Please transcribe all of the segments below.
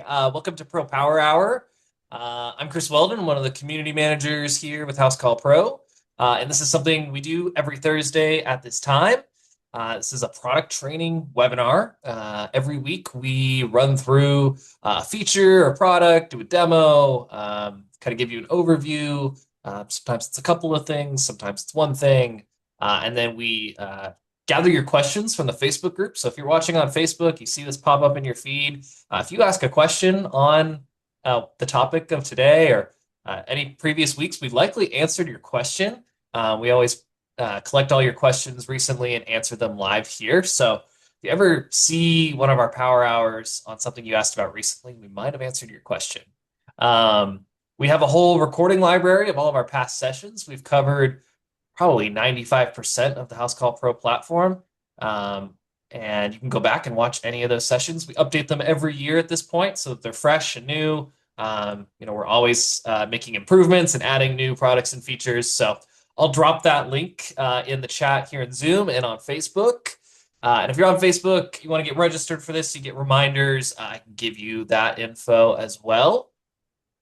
Welcome to Pro Power Hour. I'm Chris Weldon, one of the community managers here with House Call Pro. And this is something we do every Thursday at this time. This is a product training webinar. Every week we run through a feature or product, do a demo, kind of give you an overview. Sometimes it's a couple of things, sometimes it's one thing. And then we gather your questions from the Facebook group. So if you're watching on Facebook, you see this pop up in your feed. If you ask a question on the topic of today or any previous weeks, we've likely answered your question. We always collect all your questions recently and answer them live here. So if you ever see one of our power hours on something you asked about recently, we might have answered your question. We have a whole recording library of all of our past sessions. We've covered probably 95% of the House Call Pro platform. And you can go back and watch any of those sessions. We update them every year at this point so that they're fresh and new. We're always making improvements and adding new products and features. So I'll drop that link in the chat here in Zoom and on Facebook. And if you're on Facebook, you want to get registered for this, you get reminders. I can give you that info as well.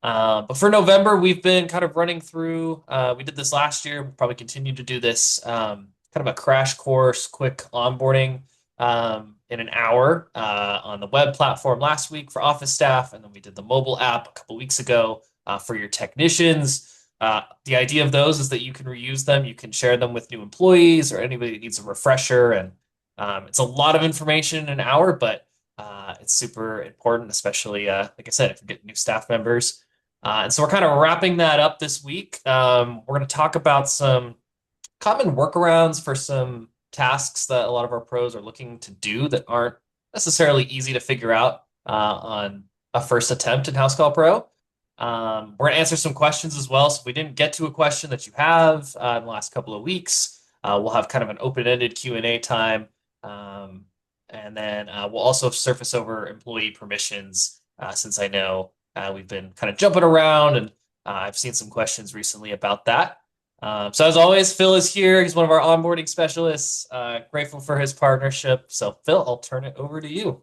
But for November, we've been kind of running through, we did this last year, we'll probably continue to do this, kind of a crash course, quick onboarding in an hour on the web platform last week for office staff. And then we did the mobile app a couple weeks ago for your technicians. The idea of those is that you can reuse them. You can share them with new employees or anybody that needs a refresher. And it's a lot of information in an hour, but it's super important, especially, like I said, if you're getting new staff members. And so we're kind of wrapping that up this week. We're going to talk about some common workarounds for some tasks that a lot of our pros are looking to do that aren't necessarily easy to figure out on a first attempt in House Call Pro. We're going to answer some questions as well. So if we didn't get to a question that you have in the last couple of weeks, we'll have kind of an open-ended Q&A time. And then we'll also surface over employee permissions since I know we've been kind of jumping around and I've seen some questions recently about that. So as always, Phil is here. He's one of our onboarding specialists. Grateful for his partnership. So Phil, I'll turn it over to you.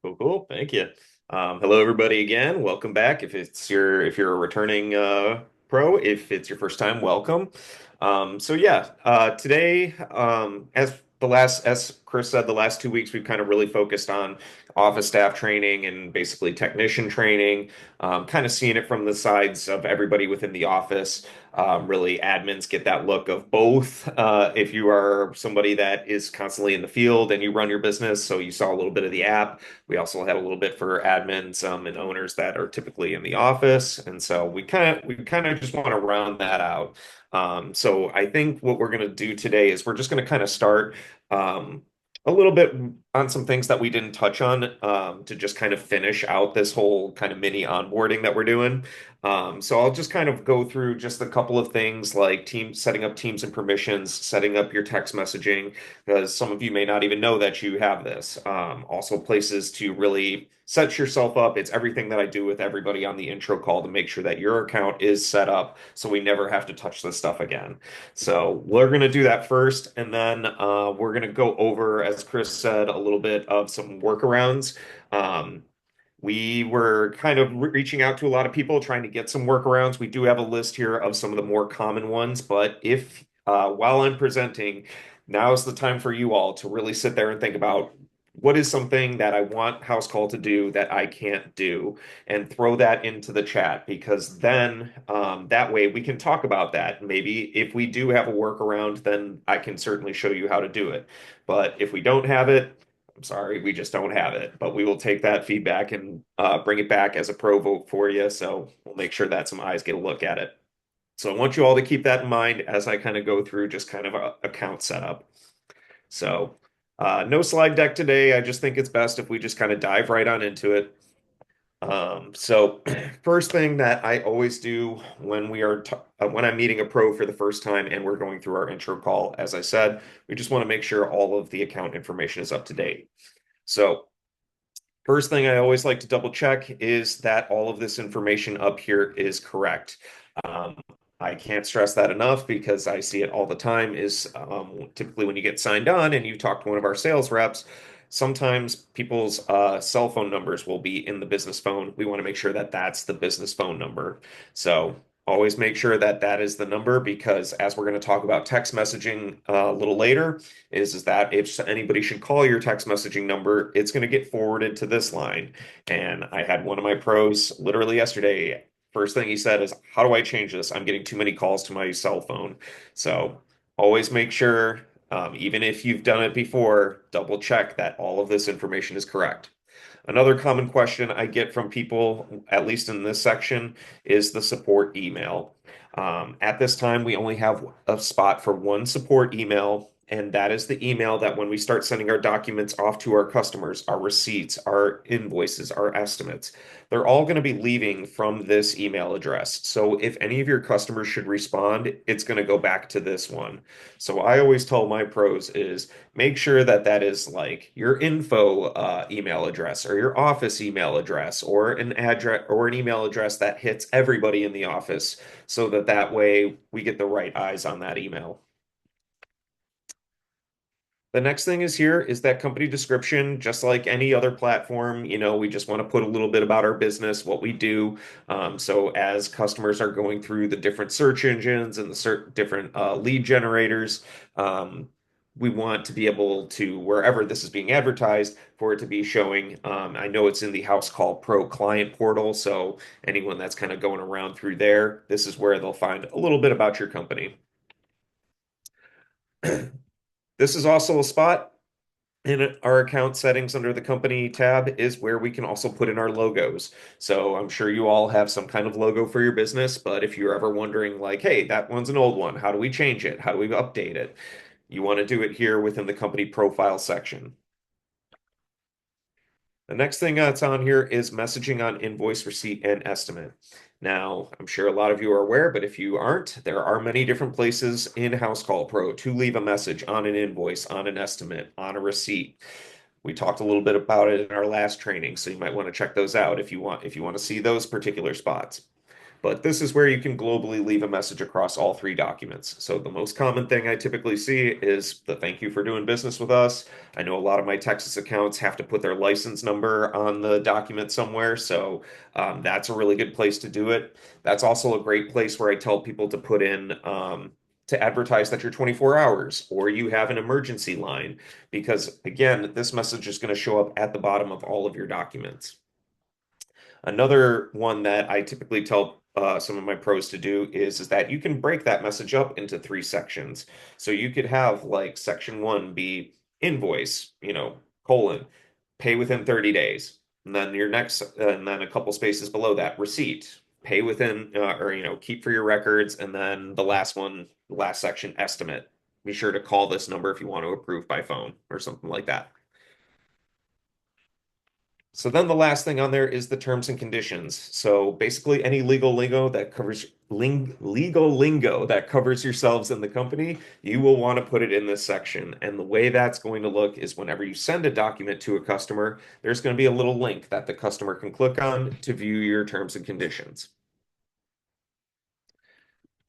Cool. Thank you. Hello, everybody again. Welcome back. If you're a returning pro, if it's your first time, welcome. Today, as Chris said, the last 2 weeks we've kind of really focused on office staff training and basically technician training, kind of seeing it from the sides of everybody within the office. Really, admins get that look of both. If you are somebody that is constantly in the field and you run your business, so you saw a little bit of the app. We also had a little bit for admins and owners that are typically in the office, and so we kind of just want to round that out. So I think what we're going to do today is we're just going to kind of start a little bit on some things that we didn't touch on to just kind of finish out this whole kind of mini onboarding that we're doing. So I'll just kind of go through just a couple of things like setting up teams and permissions, setting up your text messaging, because some of you may not even know that you have this. Also places to really set yourself up. It's everything that I do with everybody on the intro call to make sure that your account is set up so we never have to touch this stuff again. So we're going to do that first, and then we're going to go over, as Chris said, a little bit of some workarounds. We were kind of reaching out to a lot of people trying to get some workarounds. We do have a list here of some of the more common ones, but if while I'm presenting, now is the time for you all to really sit there and think about what is something that I want House Call to do that I can't do, and throw that into the chat, because then that way we can talk about that. Maybe if we do have a workaround, then I can certainly show you how to do it. But if we don't have it, I'm sorry, we just don't have it. But we will take that feedback and bring it back as a pro vote for you. So we'll make sure that some eyes get a look at it. So I want you all to keep that in mind as I kind of go through just kind of a account setup. So no slide deck today. I just think it's best if we just kind of dive right on into it. So first thing that I always do when when I'm meeting a pro for the first time and we're going through our intro call, as I said, we just want to make sure all of the account information is up to date. So first thing I always like to double check is that all of this information up here is correct. I can't stress that enough because I see it all the time is typically when you get signed on and you talk to one of our sales reps, sometimes people's cell phone numbers will be in the business phone. We want to make sure that that's the business phone number. So always make sure that that is the number because as we're going to talk about text messaging a little later, is that if anybody should call your text messaging number, it's going to get forwarded to this line. And I had one of my pros literally yesterday. First thing he said is, "How do I change this? I'm getting too many calls to my cell phone." So always make sure even if you've done it before, double check that all of this information is correct. Another common question I get from people, at least in this section, is the support email. At this time, we only have a spot for one support email, and that is the email that when we start sending our documents off to our customers, our receipts, our invoices, our estimates, they're all going to be leaving from this email address. So if any of your customers should respond, it's going to go back to this one. So I always tell my pros is make sure that that is like your info email address or your office email address or an address or an email address that hits everybody in the office so that that way we get the right eyes on that email. The next thing is here is that company description, just like any other platform, we just want to put a little bit about our business, what we do. So as customers are going through the different search engines and the different lead generators, we want to be able to, wherever this is being advertised, for it to be showing. I know it's in the House Call Pro client portal, so anyone that's kind of going around through there, this is where they'll find a little bit about your company. This is also a spot in our account settings under the company tab is where we can also put in our logos. So I'm sure you all have some kind of logo for your business, but if you're ever wondering like, hey, that one's an old one, how do we change it? How do we update it? You want to do it here within the company profile section. The next thing that's on here is messaging on invoice receipt and estimate. Now, I'm sure a lot of you are aware, but if you aren't, there are many different places in House Call Pro to leave a message on an invoice, on an estimate, on a receipt. We talked a little bit about it in our last training, so you might want to check those out if you want to see those particular spots. But this is where you can globally leave a message across all three documents. So the most common thing I typically see is the thank you for doing business with us. I know a lot of my Texas accounts have to put their license number on the document somewhere, so that's a really good place to do it. That's also a great place where I tell people to put in to advertise that you're 24 hours or you have an emergency line, because again, this message is going to show up at the bottom of all of your documents. Another one that I typically tell some of my pros to do is that you can break that message up into three sections. So you could have like section one be invoice, colon, pay within 30 days. And then your next, and then a couple spaces below that, receipt, pay within, or, keep for your records. And then the last one, the last section, estimate. Be sure to call this number if you want to approve by phone or something like that. So then the last thing on there is the terms and conditions. So basically any legal lingo that covers yourselves in the company, you will want to put it in this section. And the way that's going to look is whenever you send a document to a customer, there's going to be a little link that the customer can click on to view your terms and conditions.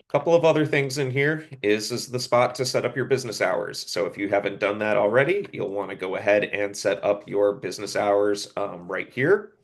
Couple of other things in here is the spot to set up your business hours. So if you haven't done that already, you'll want to go ahead and set up your business hours right here.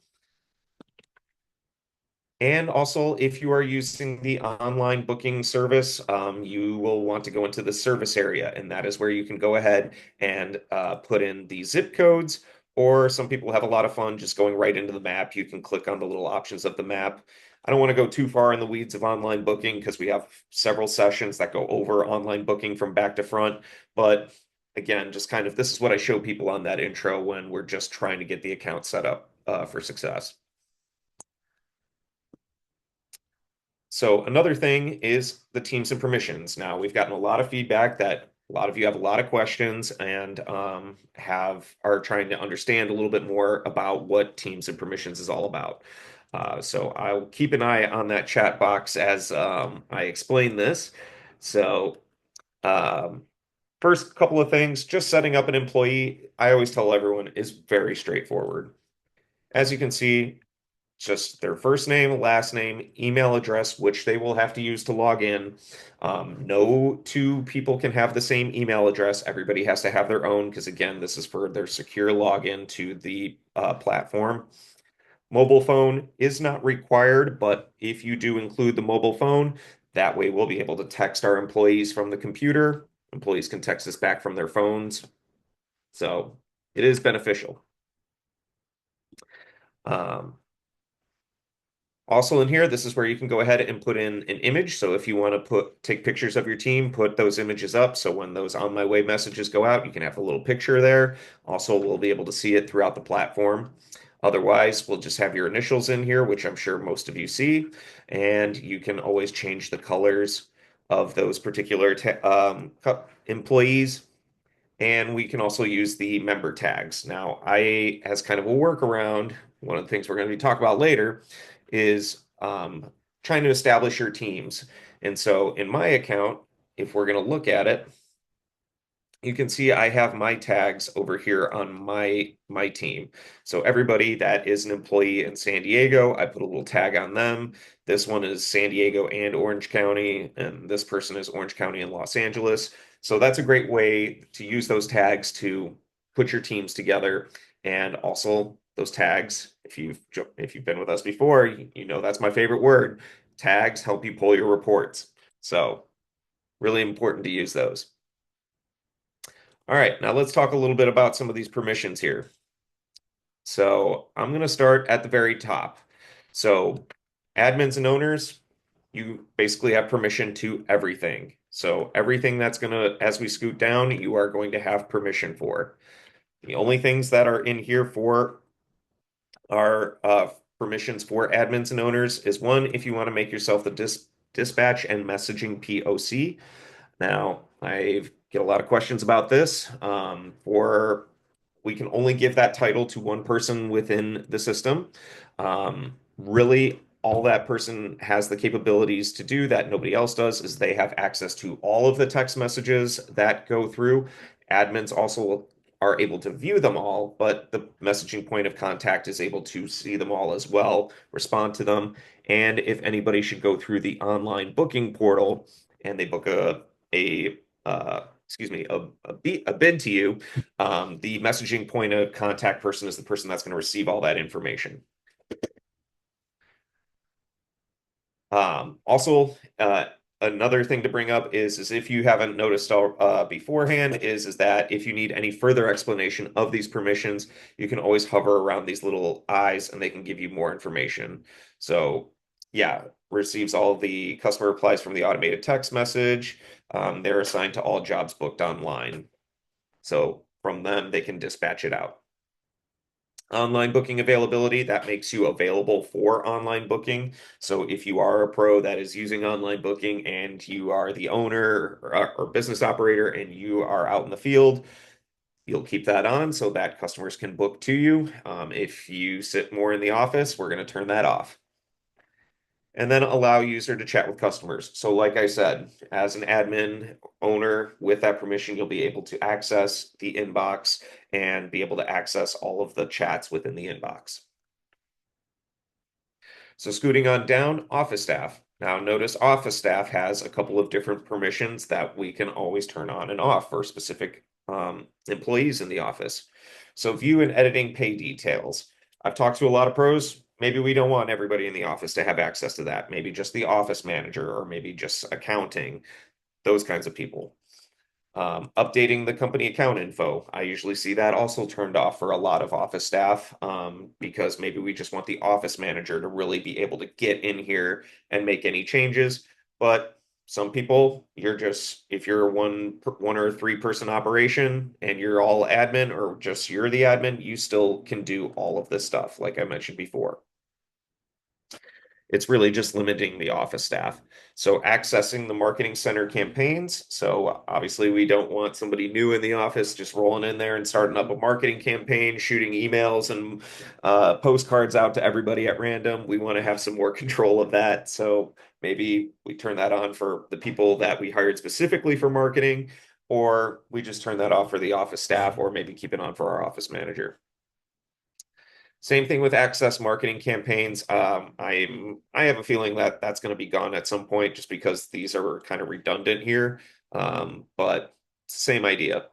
And also, if you are using the online booking service, you will want to go into the service area, and that is where you can go ahead and put in the zip codes. Or some people have a lot of fun just going right into the map. You can click on the little options of the map. I don't want to go too far in the weeds of online booking because we have several sessions that go over online booking from back to front. But again, just kind of this is what I show people on that intro when we're just trying to get the account set up for success. So another thing is the teams and permissions. Now we've gotten a lot of feedback that a lot of you have a lot of questions and are trying to understand a little bit more about what teams and permissions is all about. So I'll keep an eye on that chat box as I explain this. So um, first couple of things, just setting up an employee, I always tell everyone is very straightforward. As you can see, just their first name, last name, email address, which they will have to use to log in. No two people can have the same email address. Everybody has to have their own because, again, this is for their secure login to the platform. Mobile phone is not required, but if you do include the mobile phone, that way we'll be able to text our employees from the computer. Employees can text us back from their phones. So it is beneficial. Um, Also in here, this is where you can go ahead and put in an image. So if you want to take pictures of your team, put those images up. So when those on my way messages go out, you can have a little picture there. Also, we'll be able to see it throughout the platform. Otherwise, we'll just have your initials in here, which I'm sure most of you see. And you can always change the colors of those particular employees. And we can also use the member tags. Now, as kind of a workaround, one of the things we're going to be talking about later is trying to establish your teams. And so in my account, if we're going to look at it, you can see I have my tags over here on my team. So everybody that is an employee in San Diego, I put a little tag on them. This one is San Diego and Orange County, and this person is Orange County and Los Angeles. So that's a great way to use those tags to put your teams together. And also those tags, if you've been with us before, you know that's my favorite word. Tags help you pull your reports. So really important to use those. All right, now let's talk a little bit about some of these permissions here. So I'm going to start at the very top. So admins and owners, you basically have permission to everything. So everything that's going to, as we scoot down, you are going to have permission for. The only things that are in here for our permissions for admins and owners is one, if you want to make yourself the dispatch and messaging POC. Now, I get a lot of questions about this. For we can only give that title to one person within the system. Really, all that person has the capabilities to do that nobody else does is they have access to all of the text messages that go through. Admins also are able to view them all, but the messaging point of contact is able to see them all as well, respond to them. And if anybody should go through the online booking portal and they book a excuse me a bid to you, the messaging point of contact person is the person that's going to receive all that information. Also, another thing to bring up is if you haven't noticed beforehand, is that if you need any further explanation of these permissions, you can always hover around these little eyes and they can give you more information. So, yeah, receives all the customer replies from the automated text message. They're assigned to all jobs booked online. So from them, they can dispatch it out. Online booking availability, that makes you available for online booking. So if you are a pro that is using online booking and you are the owner or business operator and you are out in the field, you'll keep that on so that customers can book to you. If you sit more in the office, we're going to turn that off. And then allow user to chat with customers. So like I said, as an admin owner with that permission, you'll be able to access the inbox and be able to access all of the chats within the inbox. So scooting on down, office staff. Now notice office staff has a couple of different permissions that we can always turn on and off for specific employees in the office. So view and editing pay details. I've talked to a lot of pros. Maybe we don't want everybody in the office to have access to that. Maybe just the office manager or maybe just accounting, those kinds of people. Updating the company account info. I usually see that also turned off for a lot of office staff because maybe we just want the office manager to really be able to get in here and make any changes. But some people, if you're one or three person operation and you're all admin or just you're the admin, you still can do all of this stuff, like I mentioned before. It's really just limiting the office staff. So accessing the marketing center campaigns. So obviously we don't want somebody new in the office just rolling in there and starting up a marketing campaign, shooting emails and postcards out to everybody at random. We want to have some more control of that. So maybe we turn that on for the people that we hired specifically for marketing, or we just turn that off for the office staff, or maybe keep it on for our office manager. Same thing with access marketing campaigns. I have a feeling that that's going to be gone at some point just because these are kind of redundant here. But same idea.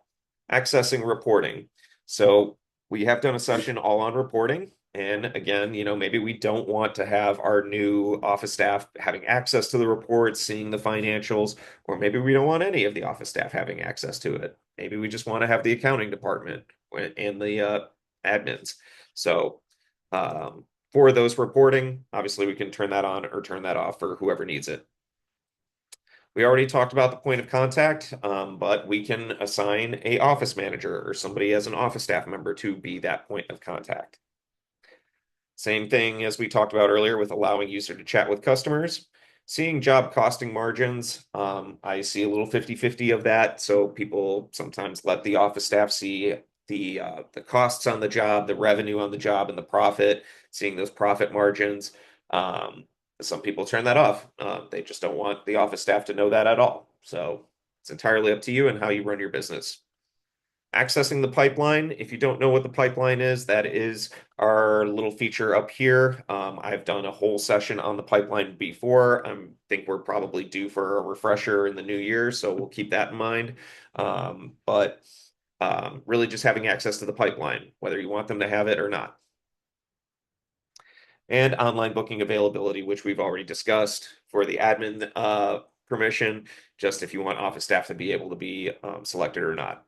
Accessing reporting. So we have done a session all on reporting. And again, maybe we don't want to have our new office staff having access to the reports, seeing the financials, or maybe we don't want any of the office staff having access to it. Maybe we just want to have the accounting department and the admins. So for those reporting, obviously we can turn that on or turn that off for whoever needs it. We already talked about the point of contact, but we can assign a office manager or somebody as an office staff member to be that point of contact. Same thing as we talked about earlier with allowing user to chat with customers. Seeing job costing margins, I see a little 50-50 of that. So people sometimes let the office staff see the costs on the job, the revenue on the job, and the profit, seeing those profit margins. Um, some people turn that off. They just don't want the office staff to know that at all. So it's entirely up to you and how you run your business. Accessing the pipeline. If you don't know what the pipeline is, that is our little feature up here. I've done a whole session on the pipeline before. I think we're probably due for a refresher in the new year, so we'll keep that in mind. But really just having access to the pipeline, whether you want them to have it or not. And online booking availability, which we've already discussed for the admin permission, just if you want office staff to be able to be selected or not.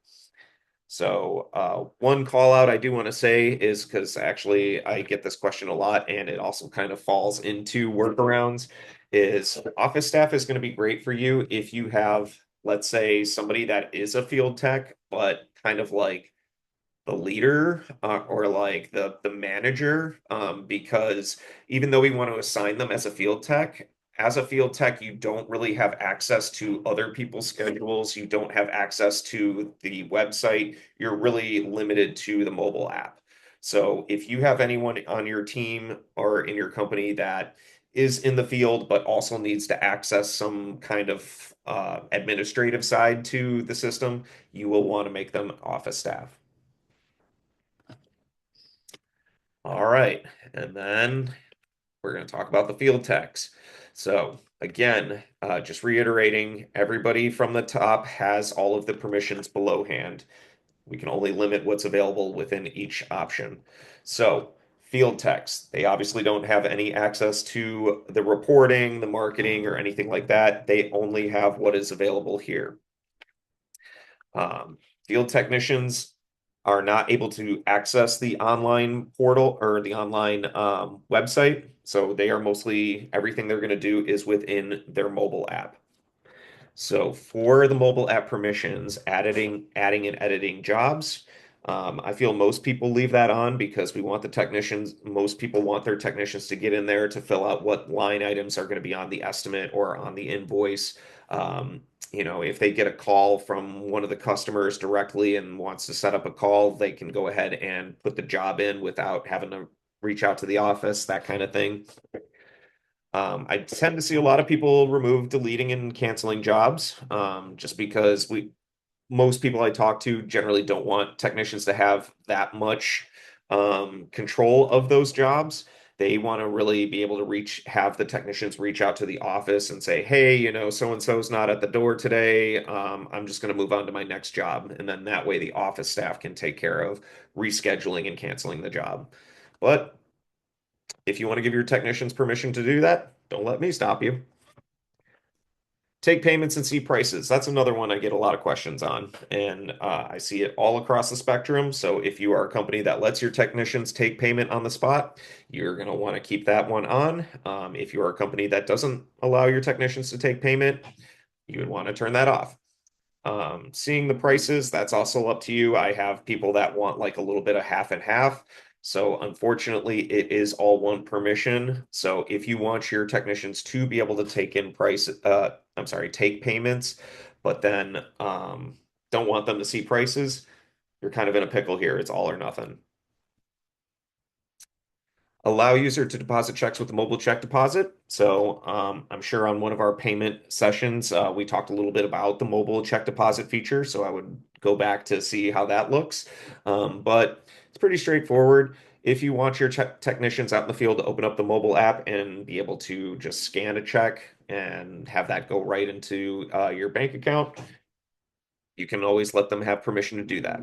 So one call out I do want to say is because actually I get this question a lot and it also kind of falls into workarounds is office staff is going to be great for you if you have, let's say, somebody that is a field tech, but kind of like the leader or like the manager because even though we want to assign them as a field tech you don't really have access to other people's schedules, you don't have access to the website, you're really limited to the mobile app. So if you have anyone on your team or in your company that is in the field but also needs to access some kind of administrative side to the system, you will want to make them office staff. All right, and then we're going to talk about the field techs. So again, just reiterating, everybody from the top has all of the permissions below hand. We can only limit what's available within each option. So field techs, they obviously don't have any access to the reporting, the marketing, or anything like that. They only have what is available here. Field technicians are not able to access the online portal or the online website. So they are mostly everything they're going to do is within their mobile app. So for the mobile app permissions, adding and editing jobs, I feel most people leave that on because we want the technicians, most people want their technicians to get in there to fill out what line items are going to be on the estimate or on the invoice. If they get a call from one of the customers directly and wants to set up a call, they can go ahead and put the job in without having to reach out to the office, that kind of thing. I tend to see a lot of people remove, deleting, and canceling jobs, just because most people I talk to generally don't want technicians to have that much control of those jobs. They want to really be able to have the technicians reach out to the office and say, hey, so and so's not at the door today. I'm just going to move on to my next job. And then that way the office staff can take care of rescheduling and canceling the job. But if you want to give your technicians permission to do that, don't let me stop you. Take payments and see prices. That's another one I get a lot of questions on, and I see it all across the spectrum. So if you are a company that lets your technicians take payment on the spot, you're going to want to keep that one on. If you are a company that doesn't allow your technicians to take payment, you would want to turn that off. Seeing the prices, that's also up to you. I have people that want like a little bit of half and half. So unfortunately, it is all one permission. So if you want your technicians to be able to take payments, but then don't want them to see prices, you're kind of in a pickle here. It's all or nothing. Allow user to deposit checks with the mobile check deposit. So I'm sure on one of our payment sessions, we talked a little bit about the mobile check deposit feature. So I would go back to see how that looks. But it's pretty straightforward. If you want your technicians out in the field to open up the mobile app and be able to just scan a check and have that go right into your bank account, you can always let them have permission to do that.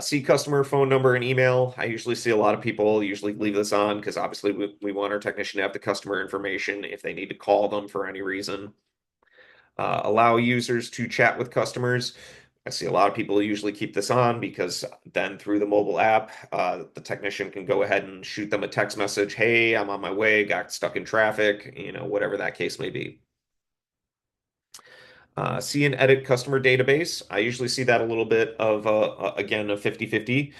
See customer phone number and email. I usually see a lot of people usually leave this on because obviously we want our technician to have the customer information if they need to call them for any reason. Allow users to chat with customers. I see a lot of people usually keep this on because then through the mobile app, the technician can go ahead and shoot them a text message. Hey, I'm on my way, got stuck in traffic, whatever that case may be. See and edit customer database. I usually see that a little bit of, again, a 50-50.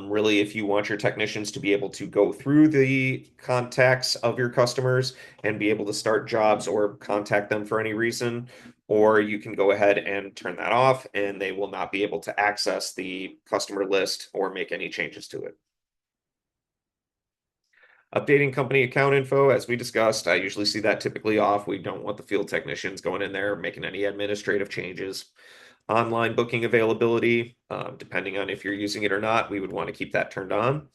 Really, if you want your technicians to be able to go through the contacts of your customers and be able to start jobs or contact them for any reason, or you can go ahead and turn that off and they will not be able to access the customer list or make any changes to it. Updating company account info, as we discussed, I usually see that typically off. We don't want the field technicians going in there making any administrative changes. Online booking availability, depending on if you're using it or not, we would want to keep that turned on.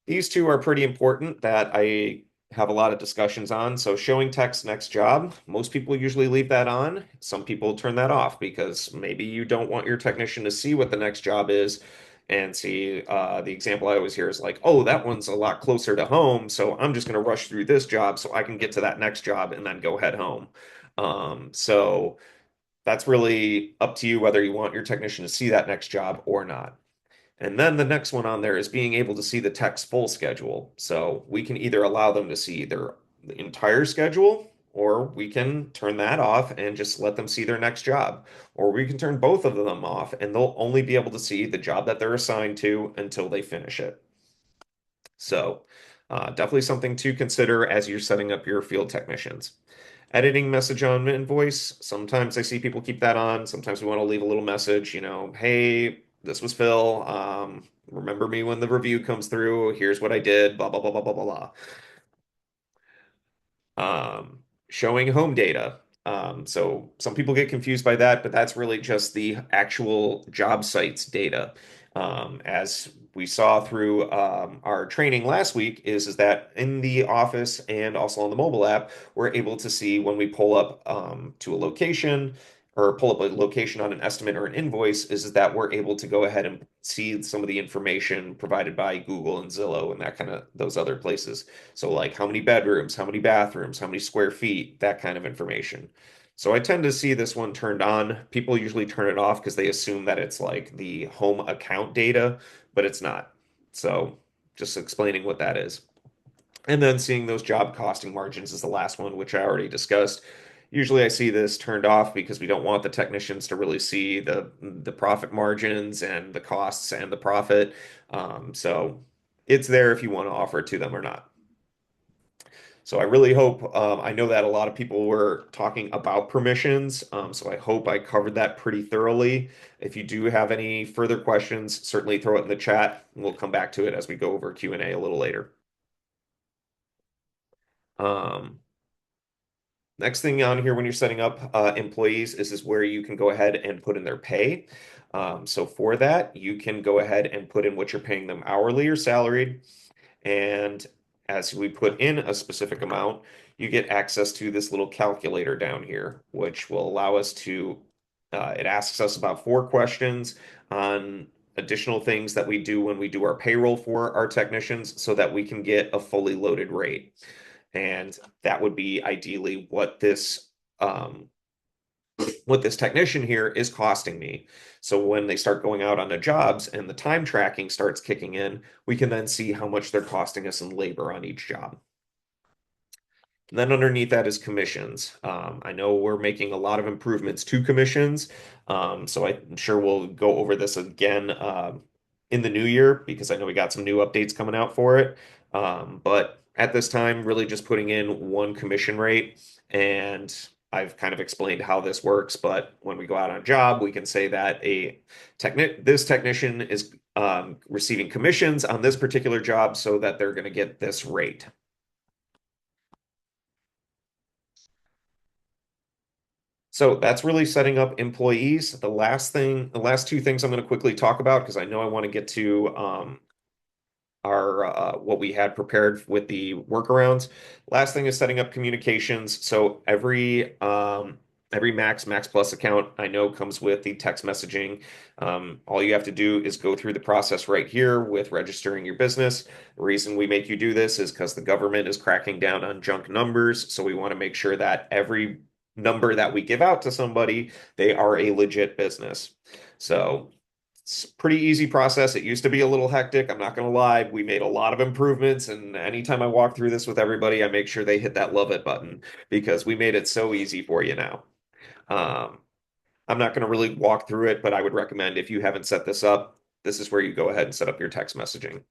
These two are pretty important that I have a lot of discussions on. So showing text next job, most people usually leave that on. Some people turn that off because maybe you don't want your technician to see what the next job is and see the example I always hear is like, oh, that one's a lot closer to home. So I'm just going to rush through this job so I can get to that next job and then go head home. So that's really up to you whether you want your technician to see that next job or not. And then the next one on there is being able to see the tech's full schedule. So we can either allow them to see their the entire schedule, or we can turn that off and just let them see their next job. Or we can turn both of them off and they'll only be able to see the job that they're assigned to until they finish it. So definitely something to consider as you're setting up your field technicians. Editing message on invoice. Sometimes I see people keep that on. Sometimes we want to leave a little message, hey, this was Phil. Remember me when the review comes through. Here's what I did, blah, blah, blah, blah, blah, blah, blah. Showing home data. So some people get confused by that, but that's really just the actual job sites data. As we saw through our training last week, is that in the office and also on the mobile app, we're able to see when we pull up to a location or pull up a location on an estimate or an invoice, is that we're able to go ahead and see some of the information provided by Google and Zillow and that kind of those other places. So like how many bedrooms, how many bathrooms, how many square feet, that kind of information. So I tend to see this one turned on. People usually turn it off because they assume that it's like the home account data, but it's not. So just explaining what that is. And then seeing those job costing margins is the last one, which I already discussed. Usually I see this turned off because we don't want the technicians to really see the profit margins and the costs and the profit. So it's there if you want to offer it to them or not. So I really hope, I know that a lot of people were talking about permissions, so I hope I covered that pretty thoroughly. If you do have any further questions, certainly throw it in the chat, and we'll come back to it as we go over Q&A a little later. Um, Next thing on here when you're setting up employees is where you can go ahead and put in their pay. So for that, you can go ahead and put in what you're paying them hourly or salaried. And as we put in a specific amount, you get access to this little calculator down here, which will allow us to, it asks us about 4 questions on additional things that we do when we do our payroll for our technicians so that we can get a fully loaded rate. And that would be ideally um, what this technician here is costing me. So when they start going out on the jobs and the time tracking starts kicking in, we can then see how much they're costing us in labor on each job. And then underneath that is commissions. I know we're making a lot of improvements to commissions, so I'm sure we'll go over this again in the new year because I know we got some new updates coming out for it. But at this time, really just putting in one commission rate, and I've kind of explained how this works. But when we go out on a job, we can say that this technician is receiving commissions on this particular job, so that they're going to get this rate. So that's really setting up employees. The last two things I'm going to quickly talk about because I know I want to get to our what we had prepared with the workarounds. Last thing is setting up communications. So every Max Plus account I know comes with the text messaging. All you have to do is go through the process right here with registering your business. The reason we make you do this is because the government is cracking down on junk numbers. So we want to make sure that every number that we give out to somebody, they are a legit business. So it's a pretty easy process. It used to be a little hectic. I'm not going to lie. We made a lot of improvements, and anytime I walk through this with everybody, I make sure they hit that love it button because we made it so easy for you now. Um, I'm not going to really walk through it, but I would recommend if you haven't set this up, this is where you go ahead and set up your text messaging.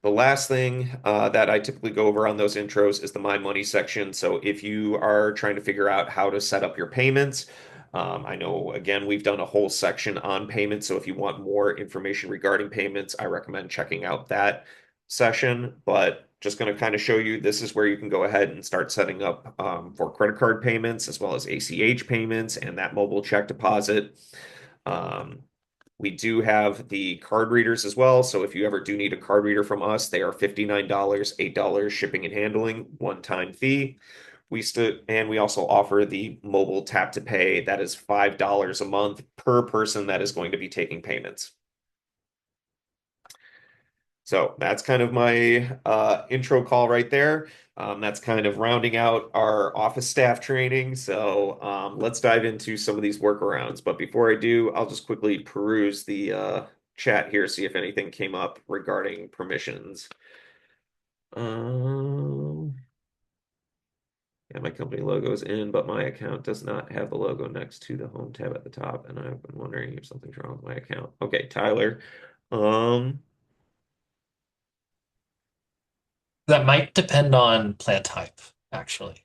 The last thing that I typically go over on those intros is the My Money section. So if you are trying to figure out how to set up your payments, I know again we've done a whole section on payments. So if you want more information regarding payments, I recommend checking out that session. But just going to kind of show you this is where you can go ahead and start setting up for credit card payments as well as ACH payments and that mobile check deposit. Um, we do have the card readers as well. So if you ever do need a card reader from us, they are $59, $8 shipping and handling, one-time fee. We also offer the mobile tap to pay. That is $5 a month per person that is going to be taking payments. So that's kind of my intro call right there. That's kind of rounding out our office staff training. So let's dive into some of these workarounds. But before I do, I'll just quickly peruse the chat here, see if anything came up regarding permissions. Um, yeah, my company logo is in, but my account does not have the logo next to the home tab at the top, and I've been wondering if something's wrong with my account. Okay, Tyler. Um, That might depend on plan type, actually.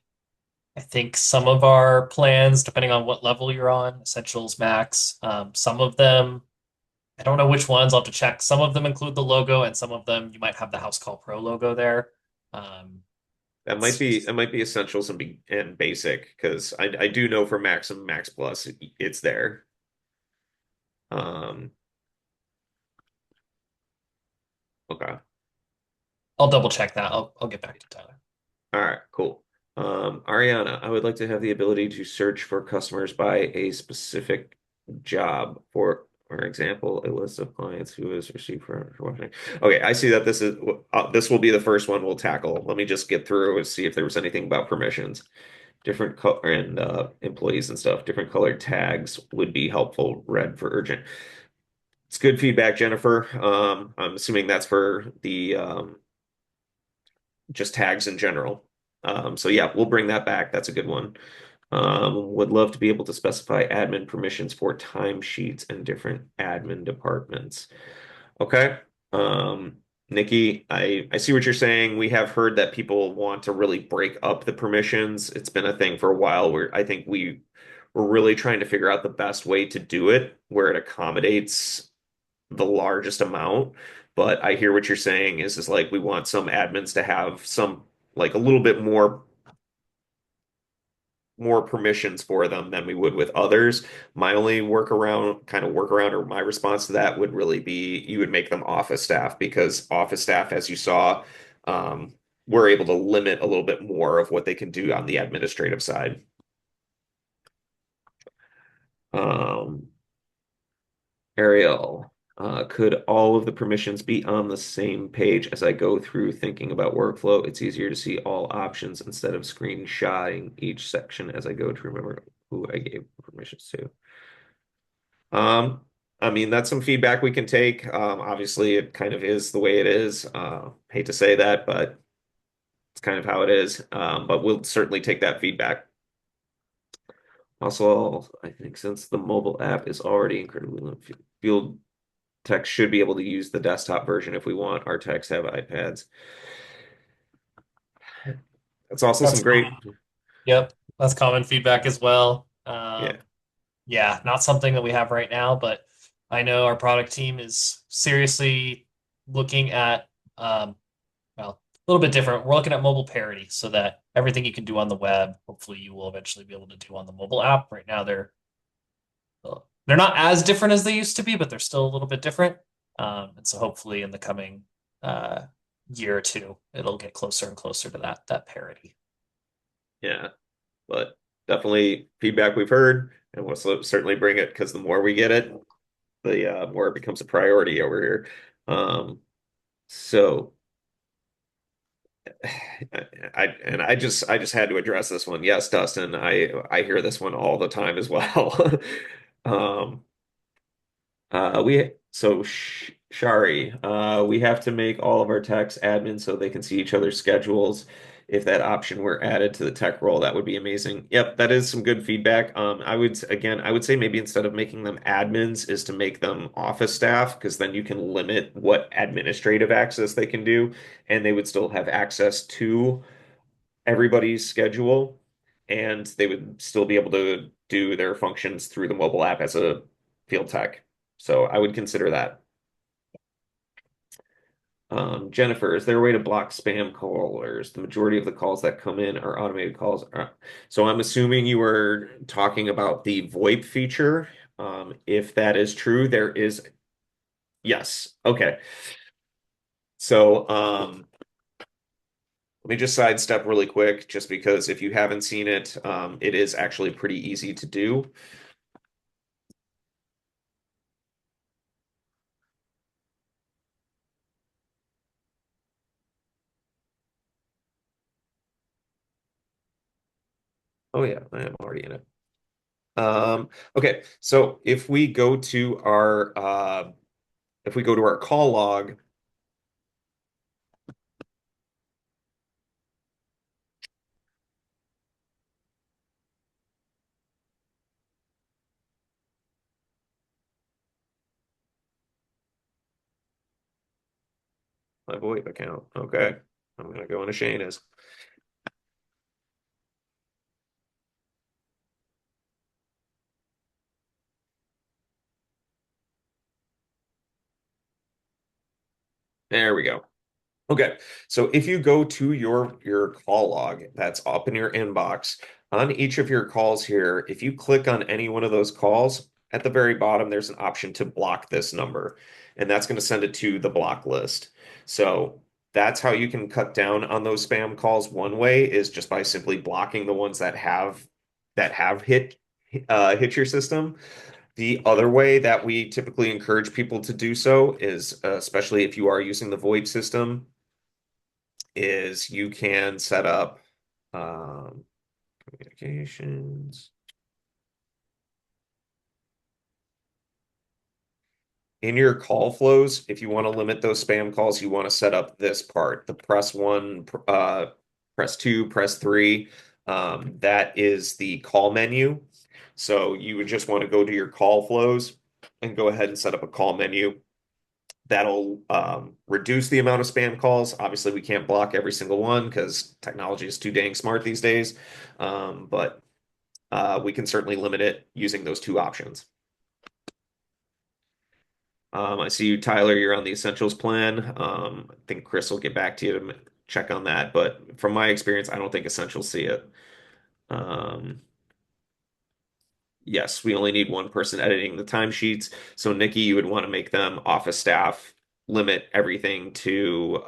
I think some of our plans, depending on what level you're on, Essentials, Max, some of them, I don't know which ones, I'll have to check. Some of them include the logo, and some of them you might have the House Call Pro logo there. Um, that might be essentials and basic because I do know for Max and Max Plus it's there. Um, okay. I'll double check that. I'll get back to Tyler. All right, cool. Ariana, I would like to have the ability to search for customers by a specific job. For example, a list of clients who has received for watching. Okay, I see that this will be the first one we'll tackle. Let me just get through and see if there was anything about permissions. Different color and employees and stuff. Different colored tags would be helpful. Red for urgent. It's good feedback, Jennifer. I'm assuming that's for the just tags in general. So yeah, we'll bring that back. That's a good one. Would love to be able to specify admin permissions for timesheets and different admin departments. Okay. Nikki, I see what you're saying. We have heard that people want to really break up the permissions. It's been a thing for a while where I think we're really trying to figure out the best way to do it where it accommodates the largest amount. But I hear what you're saying is like we want some admins to have some like a little bit more permissions for them than we would with others. My only workaround or my response to that would really be you would make them office staff because office staff, as you saw, um, we're able to limit a little bit more of what they can do on the administrative side. Um, Ariel, could all of the permissions be on the same page as I go through thinking about workflow? It's easier to see all options instead of screenshotting each section as I go to remember who I gave permissions to. Um, I mean, that's some feedback we can take. Obviously, it kind of is the way it is. Hate to say that, but it's kind of how it is. But we'll certainly take that feedback. Also, I think since the mobile app is already incredibly field tech should be able to use the desktop version if we want our techs to have iPads. That's also some That's great, Yep, that's common feedback as well. yeah. Yeah, not something that we have right now, but I know our product team is seriously looking at, well, a little bit different. We're looking at mobile parity so that everything you can do on the web, hopefully you will eventually be able to do on the mobile app. Right now, they're not as different as they used to be, but they're still a little bit different. And so hopefully in the coming uh, year or two, it'll get closer and closer to that parity. Yeah, but definitely feedback we've heard, and we'll certainly bring it because the more we get it, the more it becomes a priority over here. So I just had to address this one. Yes, Dustin, I hear this one all the time as well. Um, we so sh Shari, we have to make all of our techs admins so they can see each other's schedules. If that option were added to the tech role, that would be amazing. Yep, that is some good feedback. I would say maybe instead of making them admins is to make them office staff because then you can limit what administrative access they can do, and they would still have access to everybody's schedule, and they would still be able to do their functions through the mobile app as a field tech. So I would consider that. Jennifer, is there a way to block spam callers? The majority of the calls that come in are automated calls. So I'm assuming you were talking about the VoIP feature. If that is true, there is, yes. Okay. So let me just sidestep really quick, just because if you haven't seen it, it is actually pretty easy to do. Oh yeah, I am already in it. Okay, so if we go to our call log, my VoIP account. Okay, I'm gonna go into Shayna's. There we go. Okay, so if you go to your call log that's up in your inbox, on each of your calls here, if you click on any one of those calls, at the very bottom there's an option to block this number, and that's going to send it to the block list. So that's how you can cut down on those spam calls. One way is just by simply blocking the ones that have hit your system. The other way that we typically encourage people to do so is, especially if you are using the VoIP system, is you can set up communications in your call flows. If you want to limit those spam calls, you want to set up this part, the press one, press two, press three. That is the call menu. So you would just want to go to your call flows and go ahead and set up a call menu. That'll reduce the amount of spam calls. Obviously, we can't block every single one because technology is too dang smart these days. But we can certainly limit it using those two options. I see you, Tyler. You're on the Essentials plan. I think Chris will get back to you to check on that. But from my experience, I don't think Essentials see it. Um, yes, we only need one person editing the timesheets. So, Nikki, you would want to make them office staff, limit everything to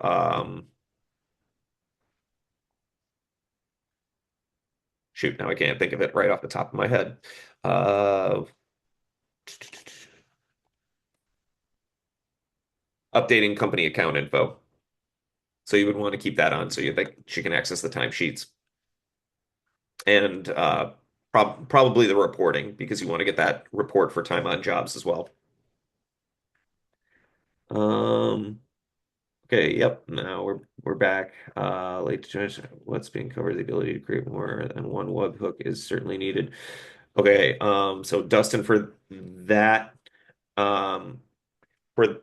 shoot, now I can't think of it right off the top of my head. Uh, Updating company account info. So you would want to keep that on so you think she can access the timesheets and probably the reporting because you want to get that report for time on jobs as well. Um, okay, yep. Now we're back. Late to join. What's being covered? The ability to create more than one webhook is certainly needed. Okay, so Dustin, for that, um, for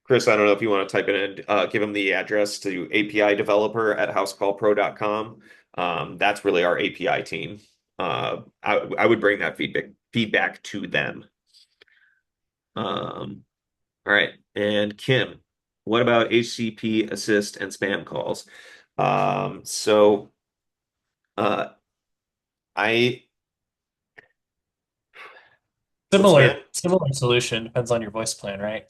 Chris, I don't know if you want to type it in, give him the address to API developer at housecallpro.com. That's really our API team. I would bring that feedback to them. All right. And Kim, what about HCP assist and spam calls? So uh, I with spam. Similar solution depends on your voice plan, right? And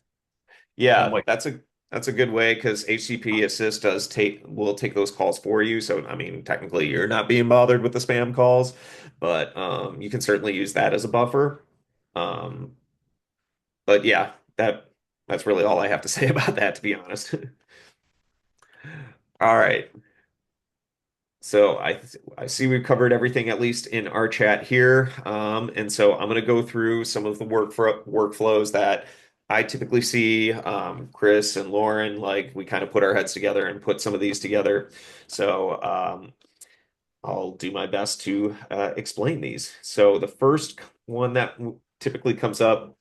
Yeah, what that's a good way because HCP Assist does take will take those calls for you. So I mean, technically, you're not being bothered with the spam calls, but you can certainly use that as a buffer. Um, but yeah, that's really all I have to say about that, to be honest. All right. So I see we've covered everything at least in our chat here. And so I'm going to go through some of the workflows that I typically see. Chris and Lauren, like we kind of put our heads together and put some of these together. So I'll do my best to explain these. So the first one that typically comes up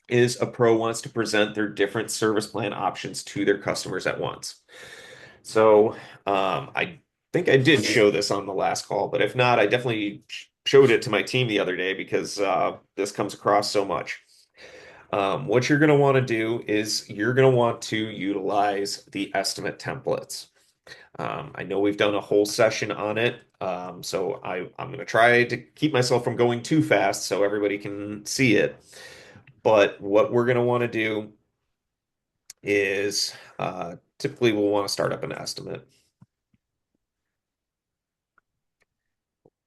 is a pro wants to present their different service plan options to their customers at once. So I think I did show this on the last call, but if not, I definitely showed it to my team the other day because this comes across so much. What you're going to want to do is you're going to want to utilize the estimate templates. I know we've done a whole session on it, so I'm going to try to keep myself from going too fast so everybody can see it. But what we're going to want to do is typically we'll want to start up an estimate.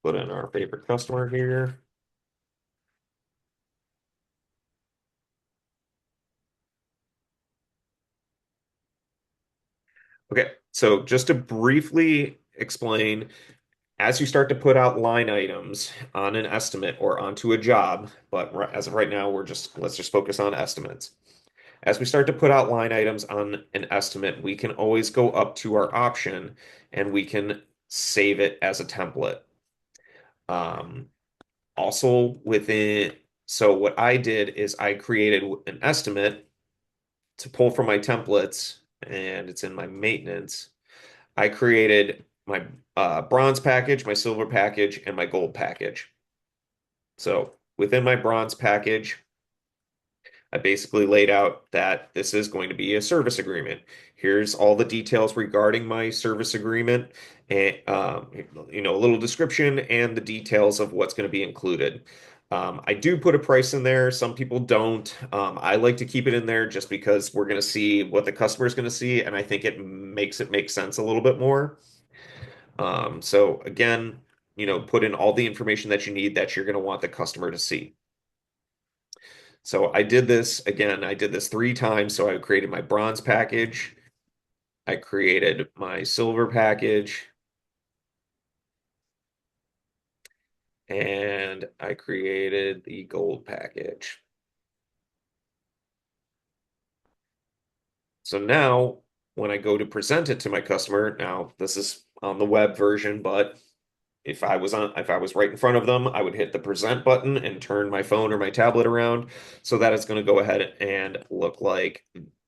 Put in our favorite customer here. Okay, so just to briefly explain, as you start to put out line items on an estimate or onto a job, but as of right now, let's just focus on estimates. As we start to put out line items on an estimate, we can always go up to our option and we can save it as a template. Um, Also within, so what I did is I created an estimate to pull from my templates, and it's in my maintenance. I created my bronze package, my silver package, and my gold package. So within my bronze package, I basically laid out that this is going to be a service agreement. Here's all the details regarding my service agreement, and a little description and the details of what's going to be included. I do put a price in there. Some people don't. I like to keep it in there just because we're going to see what the customer is going to see, and I think it makes it make sense a little bit more. So again, put in all the information that you need that you're going to want the customer to see. So I did this again, I did this 3 times. So I created my bronze package, I created my silver package, and I created the gold package. So now when I go to present it to my customer, now this is on the web version, but if I was right in front of them, I would hit the present button and turn my phone or my tablet around so that it's going to go ahead and look like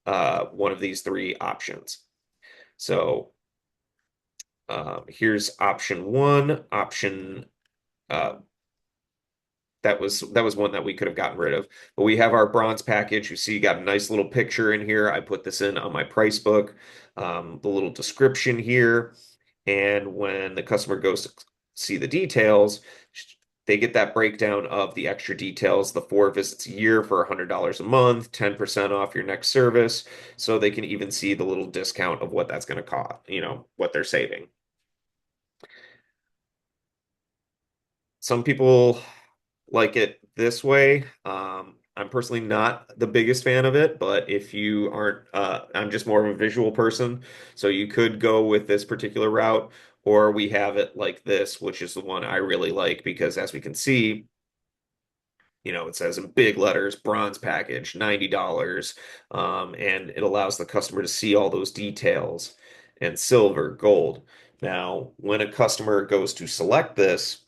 one of these 3 options. So here's option one. Option uh, that was one that we could have gotten rid of. But we have our bronze package. You see, you got a nice little picture in here. I put this in on my price book. The little description here, and when the customer goes to see the details, they get that breakdown of the extra details, the 4 visits a year for $100 a month, 10% off your next service. So they can even see the little discount of what that's going to cost, what they're saving. Some people like it this way. I'm personally not the biggest fan of it, but if you aren't, I'm just more of a visual person. So you could go with this particular route, or we have it like this, which is the one I really like because as we can see, it says in big letters, bronze package, $90. And it allows the customer to see all those details and silver, gold. Now, when a customer goes to select this,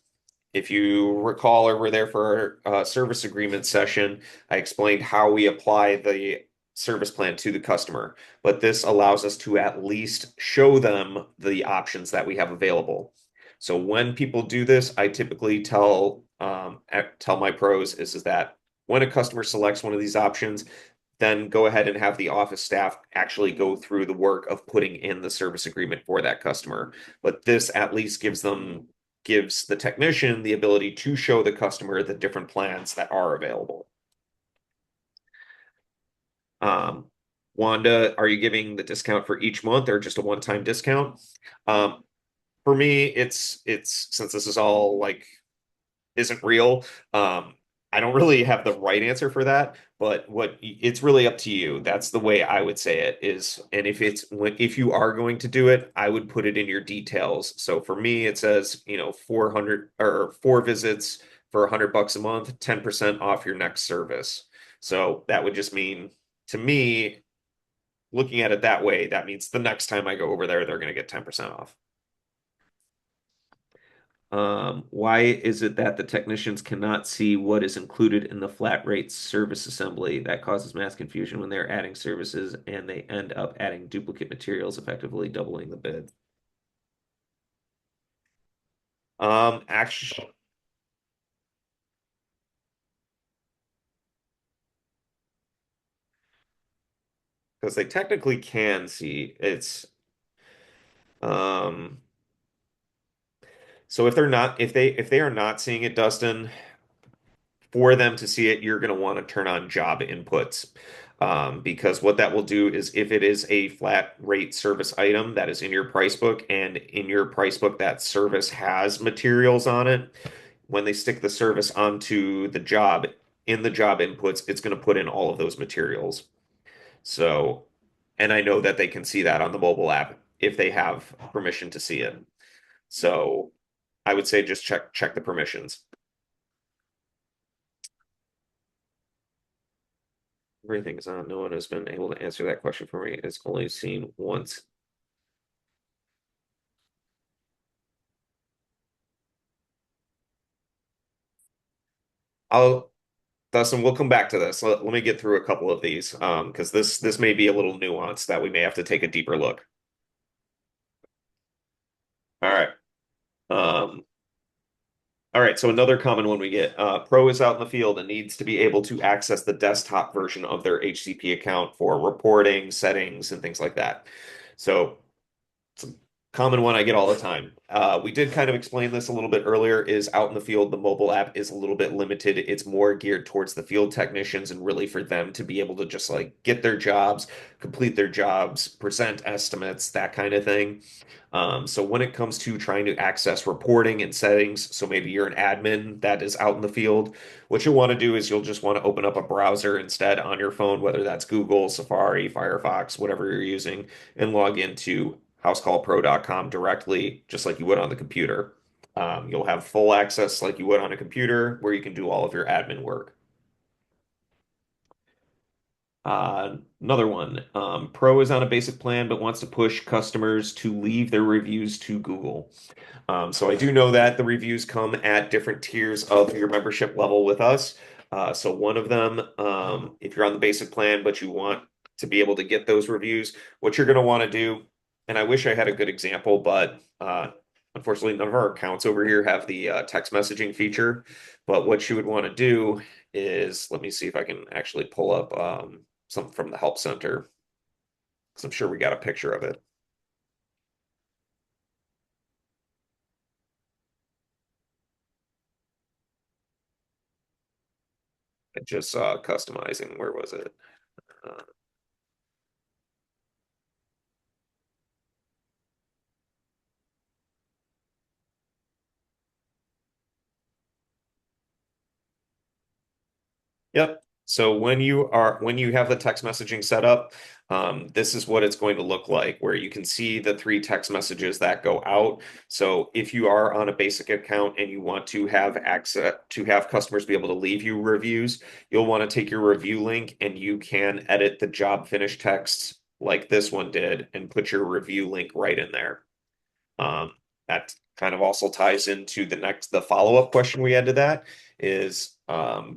if you recall or were there for our service agreement session, I explained how we apply the service plan to the customer. But this allows us to at least show them the options that we have available. So when people do this, I typically tell my pros is that when a customer selects one of these options, then go ahead and have the office staff actually go through the work of putting in the service agreement for that customer. But this at least gives the technician the ability to show the customer the different plans that are available. Um, Wanda, are you giving the discount for each month or just a one-time discount? Um, for me, it's since this is all like isn't real. Um, I don't really have the right answer for that, but what it's really up to you. That's the way I would say it is. And if you are going to do it, I would put it in your details. So for me, it says, 400 or 4 visits for $100 a month, 10% off your next service. So that would just mean to me, looking at it that way, that means the next time I go over there, they're going to get 10% off. Why is it that the technicians cannot see what is included in the flat rate service assembly? That causes mass confusion when they're adding services and they end up adding duplicate materials, effectively doubling the bid. Actually, because they technically can see um, so if they are not seeing it, Dustin, for them to see it, you're going to want to turn on job inputs. Because what that will do is if it is a flat rate service item that is in your price book and in your price book that service has materials on it, when they stick the service onto the job in the job inputs, it's going to put in all of those materials. So, and I know that they can see that on the mobile app if they have permission to see it. So I would say just check the permissions. Everything is on. No one has been able to answer that question for me. It's only seen once. I'll, Dustin, we'll come back to this. Let me get through a couple of these, because this may be a little nuanced that we may have to take a deeper look. All right. Um, all right. So another common one we get, pro is out in the field and needs to be able to access the desktop version of their HCP account for reporting, settings, and things like that. So it's a common one I get all the time. We did kind of explain this a little bit earlier, is out in the field, the mobile app is a little bit limited. It's more geared towards the field technicians and really for them to be able to just like get their jobs, complete their jobs, present estimates, that kind of thing. So when it comes to trying to access reporting and settings, so maybe you're an admin that is out in the field, what you'll want to do is you'll just want to open up a browser instead on your phone, whether that's Google, Safari, Firefox, whatever you're using, and log into housecallpro.com directly, just like you would on the computer. You'll have full access like you would on a computer where you can do all of your admin work. Another one, Pro is on a basic plan but wants to push customers to leave their reviews to Google. So I do know that the reviews come at different tiers of your membership level with us. So one of them, if you're on the basic plan, but you want to be able to get those reviews, what you're going to want to do, and I wish I had a good example, but unfortunately, none of our accounts over here have the text messaging feature. But what you would want to do is, let me see if I can actually pull up something from the help center, because I'm sure we got a picture of it. I just saw customizing. Where was it? Uh, Yep. So when you have the text messaging set up, this is what it's going to look like, where you can see the three text messages that go out. So if you are on a basic account and you want to have access to have customers be able to leave you reviews, you'll want to take your review link and you can edit the job finish texts like this one did and put your review link right in there. Um, that kind of also ties into the follow-up question we had to that is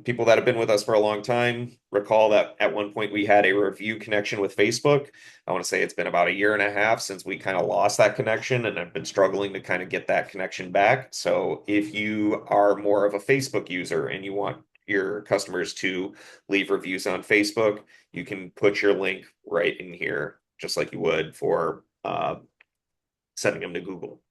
people that have been with us for a long time recall that at one point we had a review connection with Facebook. I want to say it's been about a year and a half since we kind of lost that connection, and I've been struggling to kind of get that connection back. So if you are more of a Facebook user and you want your customers to leave reviews on Facebook, you can put your link right in here, just like you would for sending them to Google.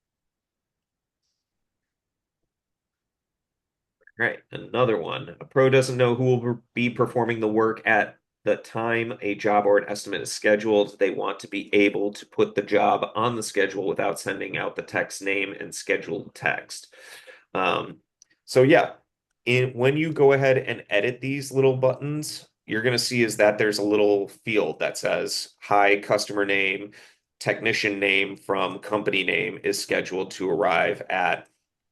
Right. Another one. A pro doesn't know who will be performing the work at the time a job or an estimate is scheduled. They want to be able to put the job on the schedule without sending out the text name and scheduled text. Um, so yeah, when you go ahead and edit these little buttons, you're going to see is that there's a little field that says, hi, customer name, technician name from company name is scheduled to arrive at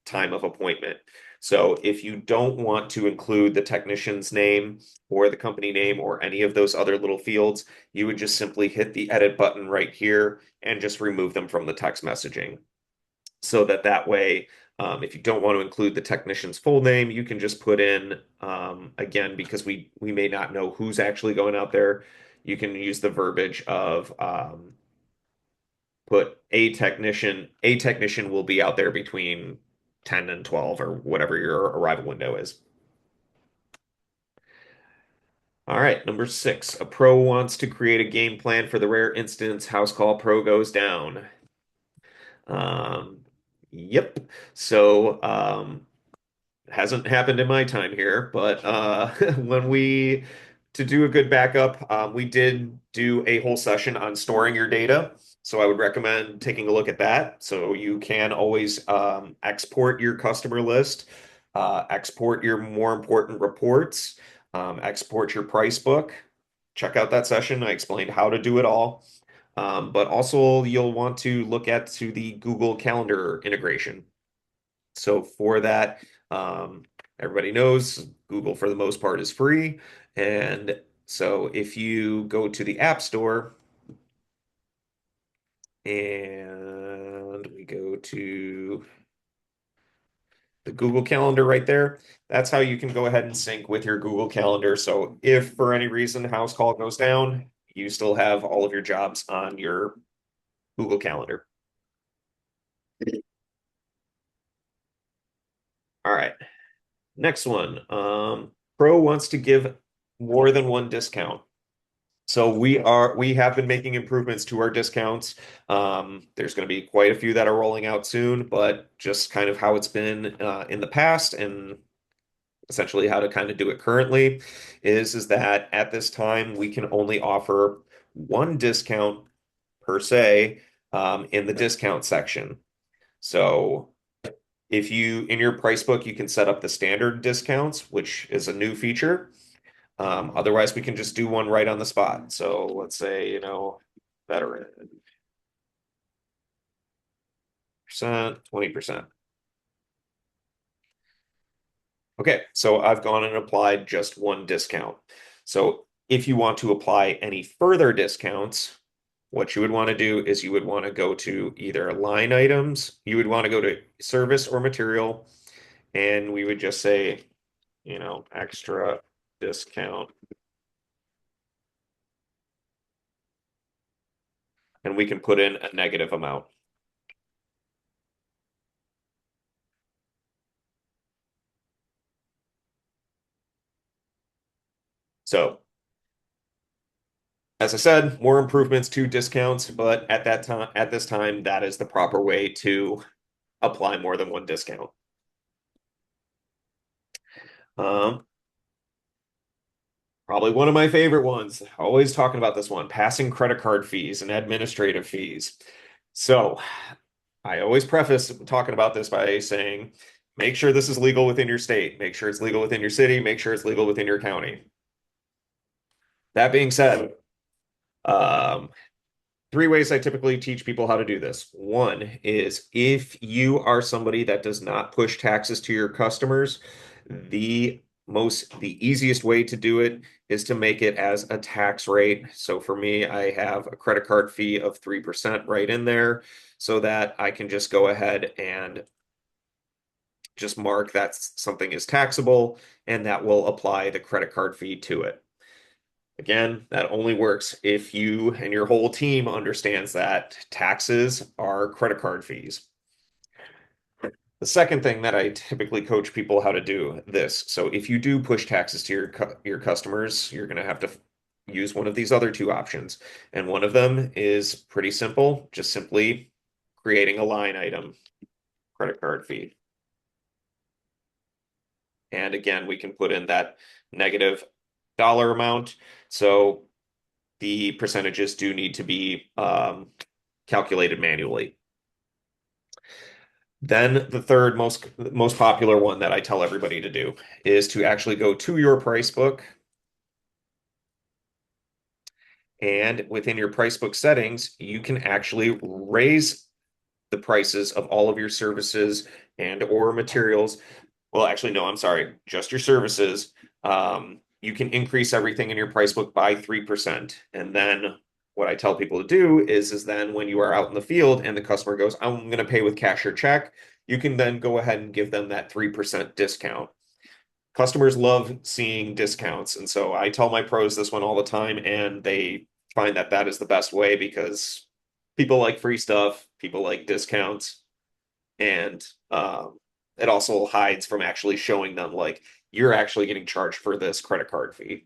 time of appointment. So if you don't want to include the technician's name or the company name or any of those other little fields, you would just simply hit the edit button right here and just remove them from the text messaging. So that way, if you don't want to include the technician's full name, you can just put in, again, because we may not know who's actually going out there, you can use the verbiage of put a technician will be out there between 10 and 12 or whatever your arrival window is. All right, number six. A pro wants to create a game plan for the rare instance house call pro goes down. Um, yep. So, hasn't happened in my time here, but when we to do a good backup, we did do a whole session on storing your data. So I would recommend taking a look at that. So you can always export your customer list, export your more important reports, export your price book. Check out that session. I explained how to do it all. But also you'll want to look at to the Google Calendar integration. So for that, um, everybody knows Google for the most part is free. And so if you go to the App Store and we go to the Google Calendar right there, that's how you can go ahead and sync with your Google Calendar. So if for any reason House Call goes down, you still have all of your jobs on your Google Calendar. All right. Next one. Pro wants to give more than one discount. So we have been making improvements to our discounts. There's going to be quite a few that are rolling out soon, but just kind of how it's been in the past and essentially how to kind of do it currently is that at this time we can only offer one discount per se in the discount section. So if you in your price book you can set up the standard discounts, which is a new feature. Otherwise, we can just do one right on the spot. So let's say, veteran percent, 20%. Okay, so I've gone and applied just one discount. So if you want to apply any further discounts, what you would want to do is you would want to go to either line items, you would want to go to service or material, and we would just say, extra discount, and we can put in a negative amount. So as I said, more improvements to discounts, but at this time, that is the proper way to apply more than one discount. Um, Probably one of my favorite ones. Always talking about this one, passing credit card fees and administrative fees. So I always preface talking about this by saying, make sure this is legal within your state, make sure it's legal within your city, make sure it's legal within your county. That being said, um, three ways I typically teach people how to do this. One is if you are somebody that does not push taxes to your customers, the easiest way to do it is to make it as a tax rate. So for me, I have a credit card fee of 3% right in there so that I can just go ahead and just mark that something is taxable and that will apply the credit card fee to it. Again, that only works if you and your whole team understands that taxes are credit card fees. The second thing that I typically coach people how to do this. So if you do push taxes to your customers, you're going to have to use one of these other two options. And one of them is pretty simple, just simply creating a line item, credit card fee. And again, we can put in that negative dollar amount. So the percentages do need to be calculated manually. Then the third most popular one that I tell everybody to do is to actually go to your price book, and within your price book settings, you can actually raise the prices of all of your services and or materials. Well, actually, no, I'm sorry, just your services. You can increase everything in your price book by 3%. And then what I tell people to do is then when you are out in the field and the customer goes, I'm going to pay with cash or check, you can then go ahead and give them that 3% discount. Customers love seeing discounts. And so I tell my pros this one all the time, and they find that that is the best way because people like free stuff, people like discounts, and it also hides from actually showing them like you're actually getting charged for this credit card fee.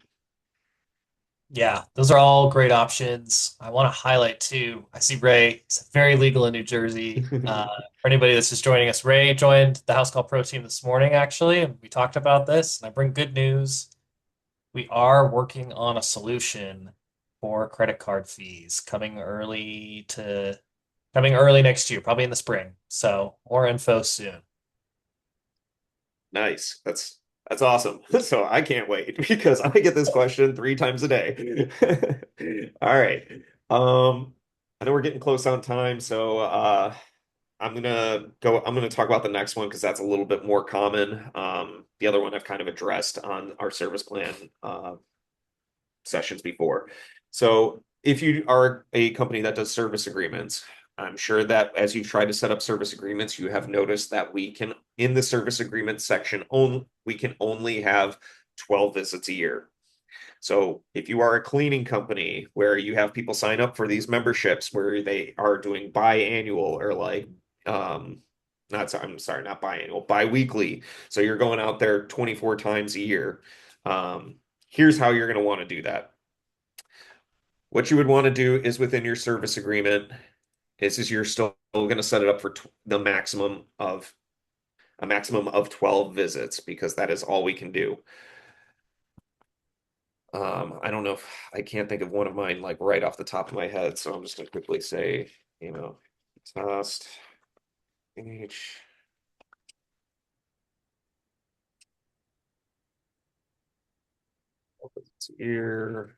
Yeah, those are all great options. I want to highlight too. I see Ray. It's very legal in New Jersey. For anybody that's just joining us, Ray joined the House Call Pro team this morning, actually, and we talked about this. And I bring good news. We are working on a solution for credit card fees coming early next year, probably in the spring. So more info soon. Nice. That's awesome. So I can't wait because I get this question 3 times a day. All right. I know we're getting close on time, so I'm gonna talk about the next one because that's a little bit more common. The other one I've kind of addressed on our service plan sessions before. So if you are a company that does service agreements, I'm sure that as you've tried to set up service agreements, you have noticed that we can, in the service agreement section, we can only have 12 visits a year. So if you are a cleaning company where you have people sign up for these memberships where they are doing biannual or like not sorry, I'm sorry, not biannual, biweekly. So you're going out there 24 times a year. Um, Here's how you're going to want to do that. What you would want to do is within your service agreement is you're still going to set it up for the maximum of 12 visits because that is all we can do. I don't know if I can't think of one of mine like right off the top of my head, so I'm just going to quickly say, test each year.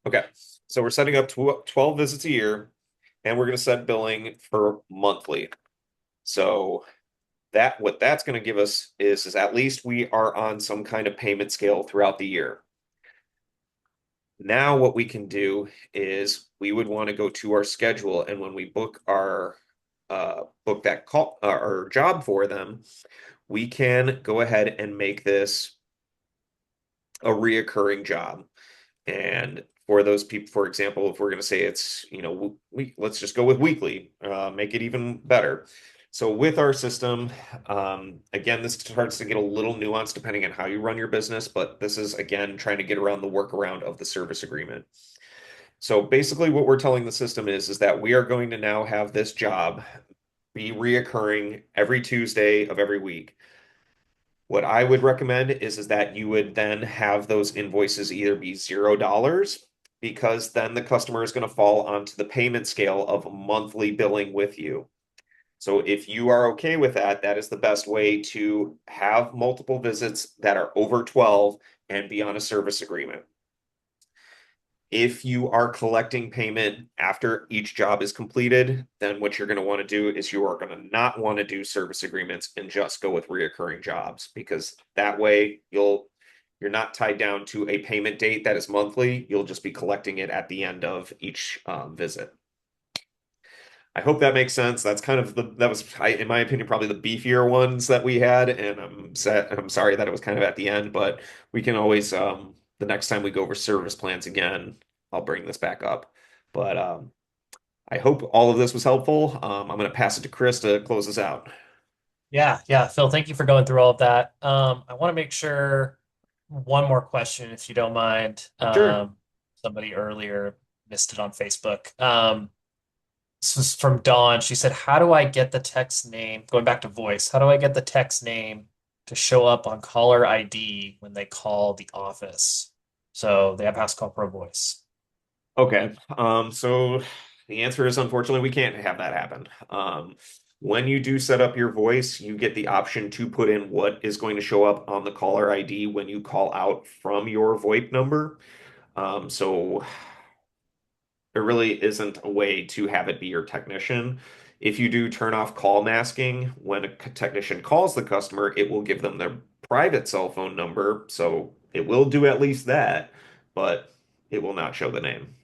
Okay, so we're setting up 12 visits a year, and we're going to set billing for monthly. So that what that's going to give us is at least we are on some kind of payment scale throughout the year. Now what we can do is we would want to go to our schedule, and when we book that call or job for them, we can go ahead and make this a reoccurring job. And for those people, for example, if we're going to say it's, let's just go with weekly, make it even better. So with our system, again, this starts to get a little nuanced depending on how you run your business, but this is again trying to get around the workaround of the service agreement. So basically what we're telling the system is that we are going to now have this job be reoccurring every Tuesday of every week. What I would recommend is that you would then have those invoices either be $0 because then the customer is going to fall onto the payment scale of monthly billing with you. So if you are okay with that, that is the best way to have multiple visits that are over 12 and be on a service agreement. If you are collecting payment after each job is completed, then what you're going to want to do is you are going to not want to do service agreements and just go with reoccurring jobs because that way you're not tied down to a payment date that is monthly. You'll just be collecting it at the end of each visit. I hope that makes sense. That's kind of that was, in my opinion, probably the beefier ones that we had, and I'm sorry that it was kind of at the end, but we can always the next time we go over service plans again, I'll bring this back up. But I hope all of this was helpful. I'm going to pass it to Chris to close us out. Yeah, yeah, Phil, thank you for going through all of that. I want to make sure one more question, if you don't mind. Sure. Somebody earlier missed it on Facebook. This was from Dawn. She said, "How do I get the text name?" Going back to voice, how do I get the text name to show up on caller ID when they call the office? So they have House Call Pro Voice. Okay. So the answer is unfortunately we can't have that happen. When you do set up your voice, you get the option to put in what is going to show up on the caller ID when you call out from your VoIP number. So there really isn't a way to have it be your technician. If you do turn off call masking, when a technician calls the customer, it will give them their private cell phone number. So it will do at least that, but it will not show the name.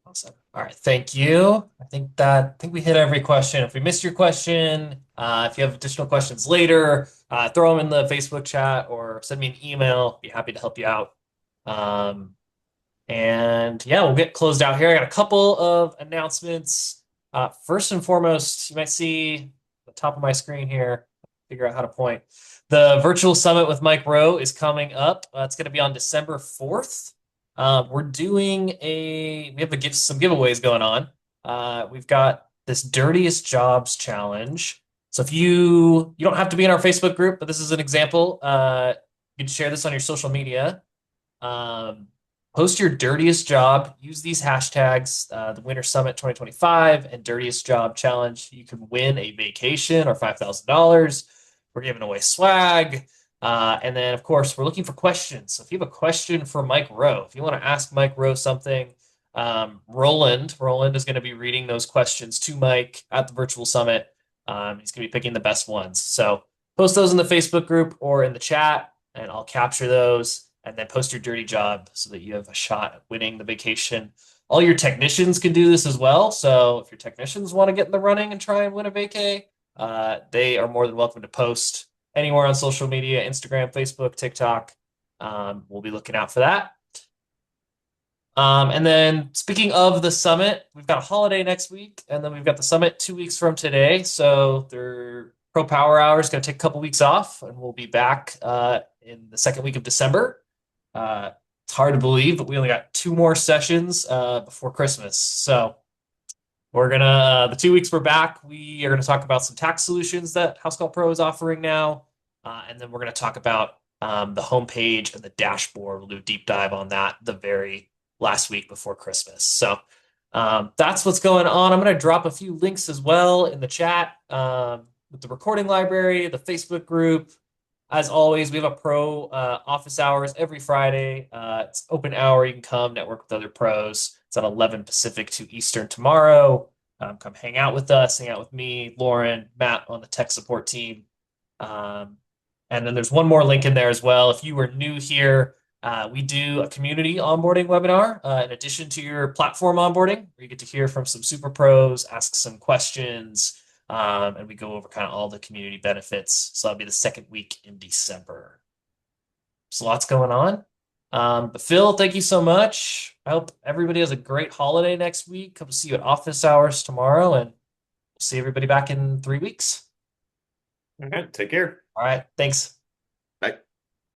Awesome. All right, thank you. I think we hit every question. If we missed your question, if you have additional questions later, throw them in the Facebook chat or send me an email. Be happy to help you out. Um, And yeah, we'll get closed out here. I got a couple of announcements. First and foremost, you might see the top of my screen here, figure out how to point. The virtual summit with Mike Rowe is coming up. It's going to be on December 4th. We have some giveaways going on. We've got this Dirtiest Jobs Challenge. So if you don't have to be in our Facebook group, but this is an example. You can share this on your social media. Um, Post your dirtiest job. Use these hashtags, the Winter Summit 2025 and Dirtiest Job Challenge. You can win a vacation or $5,000. We're giving away swag. And then, of course, we're looking for questions. So if you have a question for Mike Rowe, if you want to ask Mike Rowe something, Roland is going to be reading those questions to Mike at the virtual summit. He's going to be picking the best ones. So post those in the Facebook group or in the chat, and I'll capture those and then post your dirty job so that you have a shot at winning the vacation. All your technicians can do this as well. So if your technicians want to get in the running and try and win a vacay, they are more than welcome to post anywhere on social media, Instagram, Facebook, TikTok. We'll be looking out for that. And then speaking of the summit, we've got a holiday next week, and then we've got the summit 2 weeks from today. So their Pro Power Hour is going to take a couple weeks off, and we'll be back in the second week of December. It's hard to believe, but we only got two more sessions before Christmas. So the 2 weeks we're back, we are gonna talk about some tax solutions that Housecall Pro is offering now, and then we're gonna talk about the homepage and the dashboard. We'll do a deep dive on that the very last week before Christmas. So that's what's going on. I'm gonna drop a few links as well in the chat with the recording library, the Facebook group. As always, we have a pro office hours every Friday. It's open hour. You can come network with other pros. It's at 11 Pacific to Eastern tomorrow. Come hang out with us, hang out with me, Lauren, Matt on the tech support team. Um, and then there's one more link in there as well. If you were new here, we do a community onboarding webinar in addition to your platform onboarding, where you get to hear from some super pros, ask some questions, and we go over kind of all the community benefits. So that'll be the second week in December. So lots going on. But Phil, thank you so much. I hope everybody has a great holiday next week. Come see you at office hours tomorrow, and we'll see everybody back in 3 weeks. Okay, take care. All right. Thanks. Bye.